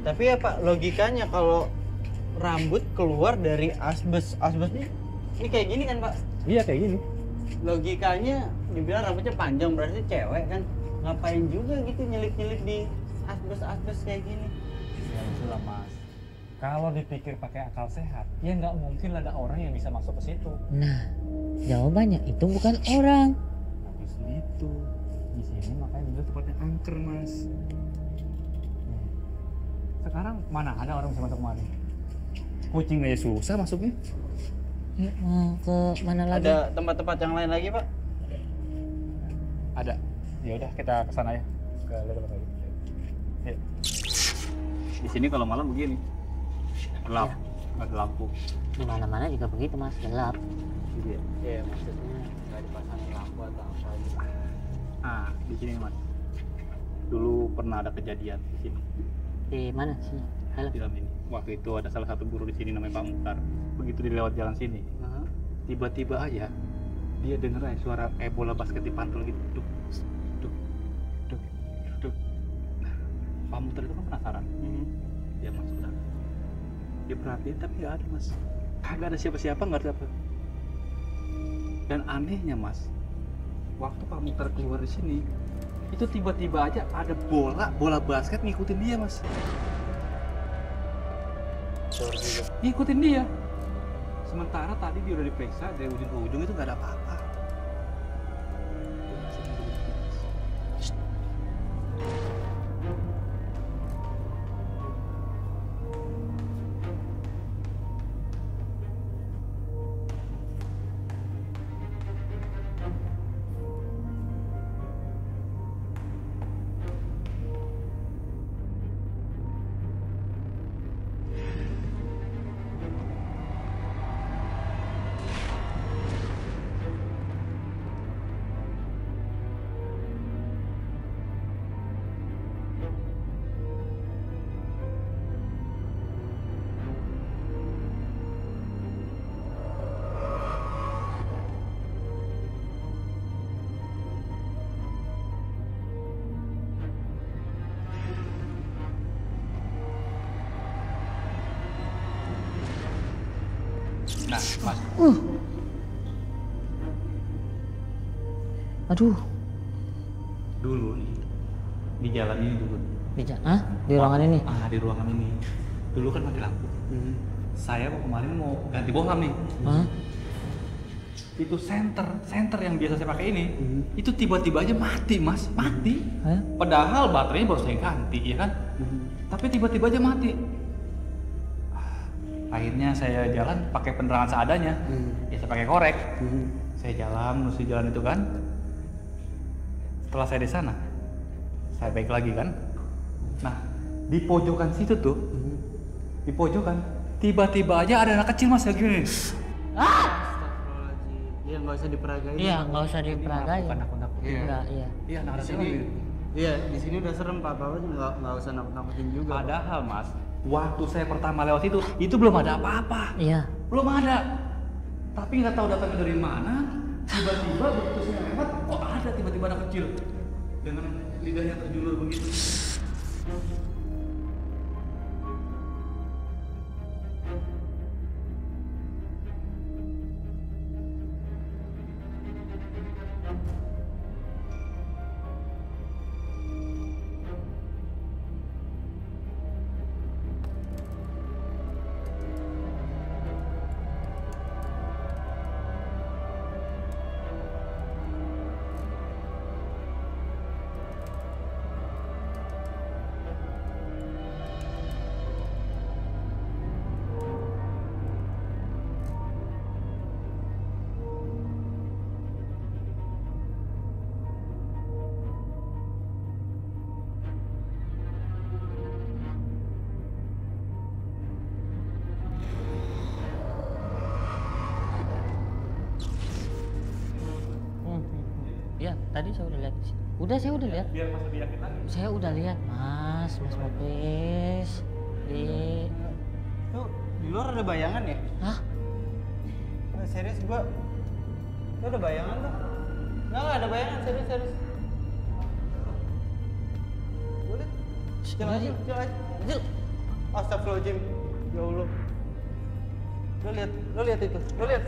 Tapi ya Pak, logikanya kalau rambut keluar dari asbes ini kayak gini kan Pak? Iya kayak gini. Logikanya dibilang rambutnya panjang berarti cewek kan? Ngapain juga gitu nyelip-nyelip di asbes kayak gini? Ya itulah Mas. Kalau dipikir pakai akal sehat, ya nggak mungkin ada orang yang bisa masuk ke situ. Nah, jawabannya itu bukan orang. Habis itu, di sini makanya dulu tempatnya angker Mas. Sekarang mana ada orang bisa masuk kemari? Kucing aja susah masuknya. Yuk, mau ke mana lagi? Ada tempat-tempat yang lain lagi Pak? Ada. Ya udah kita ke sana ya. Ke lihat lagi. Ya. Di sini kalau malam begini. Gelap, nggak ada lampu. Di mana-mana juga begitu Mas, gelap. Iya. Iya maksudnya nggak dipasangin lampu atau apa gitu. Nah, di sini Mas. Dulu pernah ada kejadian di sini. Di mana sini? Halo. Di dalam ini. Waktu itu ada salah satu guru di sini namanya Pak Mukhtar. Begitu dia lewat jalan sini, tiba-tiba aja dia denger aja suara kayak bola basket dipantul gitu. Duk, duk, duk, duk. Nah, Pak Mukhtar itu kan penasaran. Dia masuk dalam. Dia perhatiin tapi nggak ada Mas. Kagak ada siapa-siapa, nggak ada apa. Dan anehnya Mas, waktu Pak Mukhtar keluar di sini, itu tiba-tiba aja ada bola basket ngikutin dia Mas. Ngikutin dia. Sementara tadi dia udah diperiksa dari ujung ke ujung itu nggak ada apa-apa. Nah, Mas. Aduh, Dulu nih di jalan ini dulu. di ruangan ini. Di ruangan ini. Dulu kan mati lampu. Saya kemarin mau ganti bohlam nih. Hah? Itu senter yang biasa saya pakai ini, itu tiba-tiba aja mati Mas, mati. Hah? Padahal baterainya baru saya ganti, ya kan? Tapi tiba-tiba aja mati. Akhirnya saya jalan pakai penerangan seadanya. Ya saya pakai korek. Saya jalan, menuju jalan itu kan. Setelah saya di sana, saya balik lagi kan. Nah, di pojokan situ tuh, di pojokan, tiba-tiba aja ada anak kecil Mas kayak gini. Iya nggak usah diperagain. Iya, nggak usah diperagain. Nakut-nakut. Iya, iya. Iya, Di sini, iya di sini udah serem Pak, Bapak nggak usah nakut-nakutin juga. Pak. Padahal Mas, waktu saya pertama lewat itu belum ada apa-apa. Iya. Belum ada. Tapi nggak tahu datangnya dari mana. Tiba-tiba begitu saya lewat, kok ada tiba-tiba anak kecil dengan lidahnya terjulur begitu. Iya, tadi saya udah lihat. Saya udah lihat. Biar Mas lebih yakin lagi. Saya udah lihat, Mas Popis. Tuh di luar ada bayangan ya? Hah? Nah, serius gua. Tuh ada bayangan tuh. Nggak ada bayangan, serius. Boleh? Udah, Di. Jalan. Astagfirullahaladzim. Ya Allah. Lo lihat itu. Lo lihat.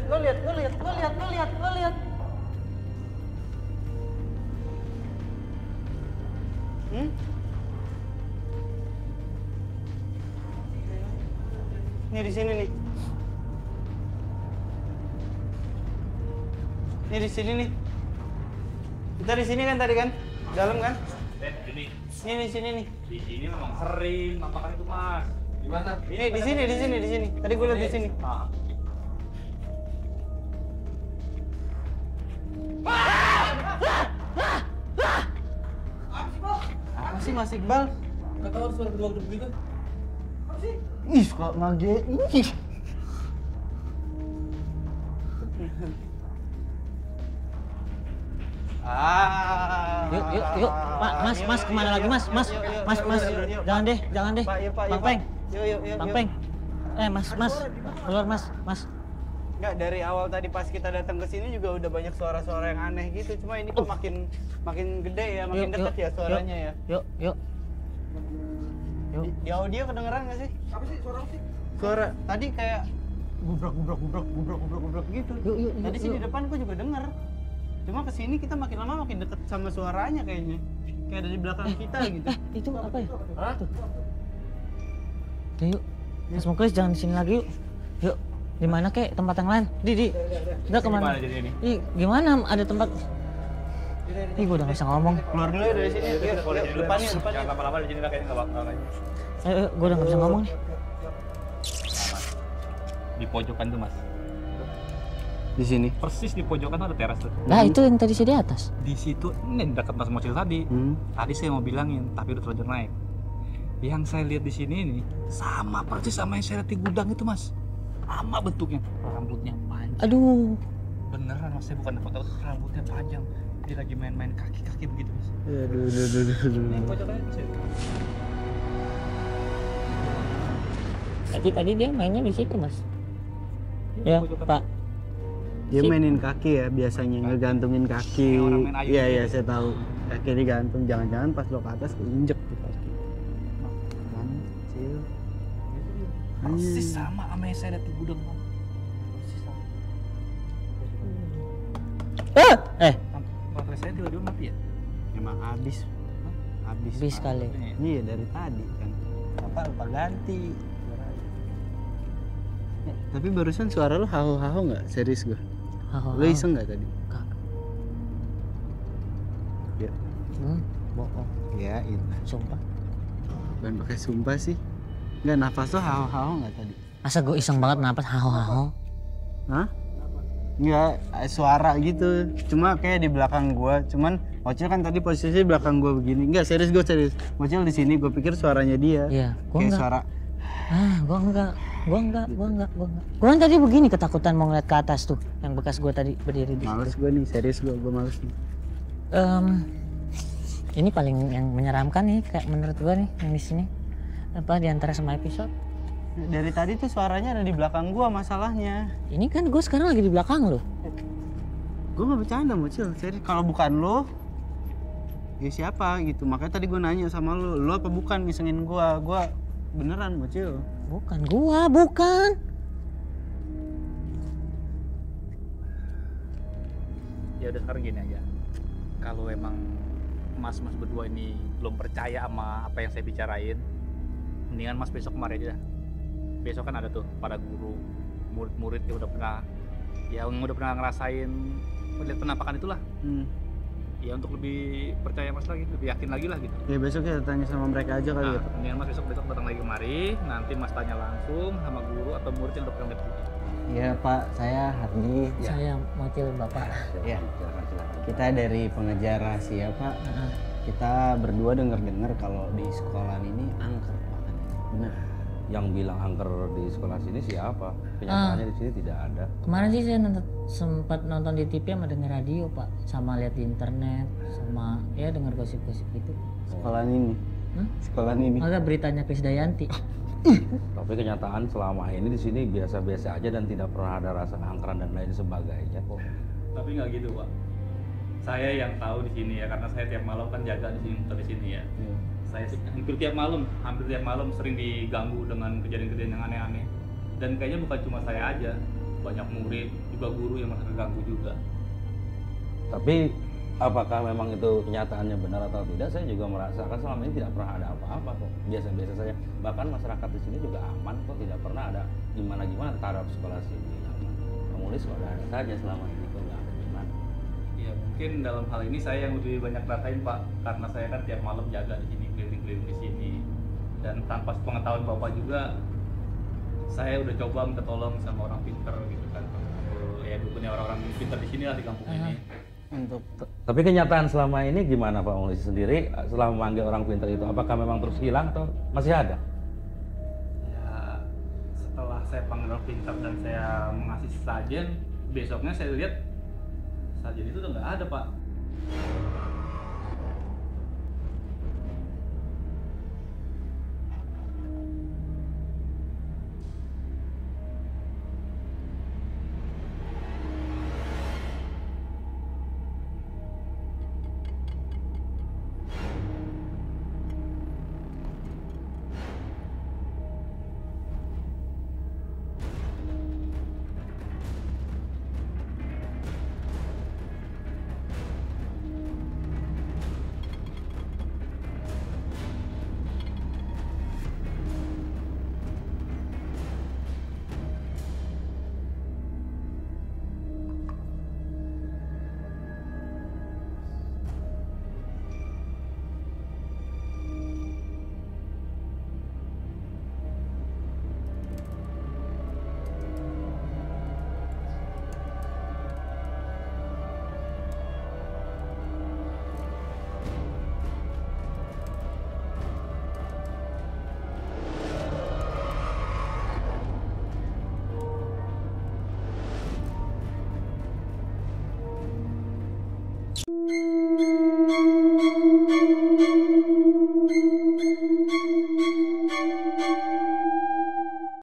Ini di sini nih. Ini di sini nih. Kita di sini kan tadi kan? Dalam kan? Ini. Ini di sini nih. Di sini memang sering nampakan itu mas. Di mana? Ini di sini. Tadi gue lihat di sini. Apa sih Mas Iqbal? Nggak tahu suara gedung begitu. Apa sih? Ih, suka ngage. Ih. Yuk. Mas, kemana lagi mas? Mas. Jangan deh. Pak, yuk, Pak, Bang yuk, Peng. Pak. Yuk. Bang Peng. Mas. Keluar mas. Enggak, dari awal tadi pas kita datang ke sini juga udah banyak suara-suara yang aneh gitu. Cuma ini kok makin gede ya, makin dekat ya suaranya ya. Yuk. Di audio kedengeran nggak sih? Apa sih suara apa sih? Suara tadi kayak gubrak gitu. Yuk. Tadi sih di depan gua juga denger. Cuma kesini kita makin lama makin deket sama suaranya kayaknya. Kayak ada di belakang kita gitu. Itu apa ya? Hah? Yuk. Mas Muklis jangan di sini lagi yuk. Yuk. Di mana kek tempat yang lain? Di. Udah kemana? Gimana jadi ini? Ih, gimana ada tempat? Ih, gua udah nggak bisa ngomong. Keluar dulu ya dari sini. Yuk, depannya. Jangan lama-lama di sini lah kayaknya nggak bakal kayaknya. Ayo, gua udah nggak bisa ngomong nih. Di pojokan tuh mas. Di sini. Persis di pojokan tuh ada teras tuh. Nah, itu yang tadi sih di atas. Di situ ini dekat mas Mocil tadi. Tadi saya mau bilangin tapi udah terlanjur naik. Yang saya lihat di sini ini sama persis sama yang saya lihat di gudang itu mas. Sama bentuknya, rambutnya panjang. Aduh. Beneran mas, saya bukan foto, rambutnya panjang. Dia lagi main-main kaki-kaki begitu mas. Aduh. Ini pojokannya di sini. Tadi dia mainnya di situ, Mas. Ya, Pak. Dia mainin kaki ya biasanya, ngegantungin kaki. Kayak orang main ayun Iya, gitu. saya tahu. Kaki digantung, jangan-jangan pas lo ke atas keinjek tuh kaki. Kecil. Persis sama yang saya lihat di gudang mas. Persis sama. Baterai saya tiba-tiba mati ya? Emang habis. Habis kali. Iya dari tadi kan. Apa lupa ganti. Tapi barusan suara lu haho-haho nggak? Serius gua. Lu iseng nggak tadi? Kagak. Ya. Bohong. Ya itu. Sumpah. Bukan pakai sumpah sih. Nggak, nafas lu haho-haho nggak tadi? Masa gue iseng banget napas haho-haho? Hah? Nggak, suara gitu. Cuma kayak di belakang gua. Cuman Mocil kan tadi posisi di belakang gua begini. Nggak, serius. Mocil di sini, gua pikir suaranya dia. Iya, gua Kayak enggak. suara. Gua enggak. Gua kan tadi begini ketakutan mau ngeliat ke atas tuh, yang bekas gua tadi berdiri di Males situ. gua nih, serius gua males nih. Ini paling yang menyeramkan nih, kayak menurut gua nih yang di sini. Apa di antara semua episode? Dari tadi tuh suaranya ada di belakang gua masalahnya. Ini kan gua sekarang lagi di belakang lo. Gua nggak bercanda Mocil, serius. Kalau bukan lo, ya siapa gitu. Makanya tadi gua nanya sama lo apa bukan ngisengin gua? Gua beneran Mocil. Bukan gua, bukan. Ya udah sekarang gini aja. Kalau emang mas-mas berdua ini belum percaya sama apa yang saya bicarain, mendingan mas besok kemari aja dah. Besok kan ada tuh para guru, murid-murid yang udah pernah ngerasain melihat penampakan itulah. Ya untuk lebih percaya mas lagi, lebih yakin lagi lah gitu. Ya besok kita tanya sama mereka aja kali ya. Mendingan mas besok datang lagi kemari, nanti mas tanya langsung sama guru atau murid yang udah pernah lihat itu. Iya Pak, saya Hardi. Saya Mocil Bapak. Ya. Kita dari pengejar rahasia Pak. Kita berdua dengar kalau di sekolah ini angker Pak. Benar. Yang bilang angker di sekolah sini siapa? Kenyataannya di sini tidak ada. Kemarin sih saya sempat nonton di TV sama denger radio Pak, sama lihat di internet, sama ya dengar gosip-gosip gitu. Sekolah ini. Sekolah ini. Agak beritanya Krisdayanti. Tapi kenyataan selama ini di sini biasa-biasa aja dan tidak pernah ada rasa angkeran dan lain sebagainya kok. Tapi nggak gitu pak. Saya yang tahu di sini ya, karena saya tiap malam kan jaga di sini ya. saya sih hampir tiap malam sering diganggu dengan kejadian-kejadian yang aneh-aneh. Dan kayaknya bukan cuma saya aja, banyak murid juga guru yang merasa terganggu juga. Tapi apakah memang itu kenyataannya benar atau tidak, saya juga merasakan selama ini tidak pernah ada apa-apa kok, biasa-biasa saja. Bahkan masyarakat di sini juga aman kok, tidak pernah ada gimana-gimana terhadap sekolah sini. Penulis kok ada saja selama ini kok, nggak ada gimana. Ya mungkin dalam hal ini saya yang lebih banyak rasain Pak, karena saya kan tiap malam jaga di sini, keliling-keliling di sini, dan tanpa sepengetahuan Bapak juga saya udah coba minta tolong sama orang pinter gitu kan. Ya dukunnya orang-orang pinter di sini lah di kampung ini. Untuk Tapi kenyataan selama ini gimana Pak Mulisi sendiri setelah memanggil orang pintar itu, apakah memang terus hilang atau masih ada? Ya setelah saya panggil orang pinter dan saya mengasih sajen, besoknya saya lihat sajen itu udah nggak ada Pak.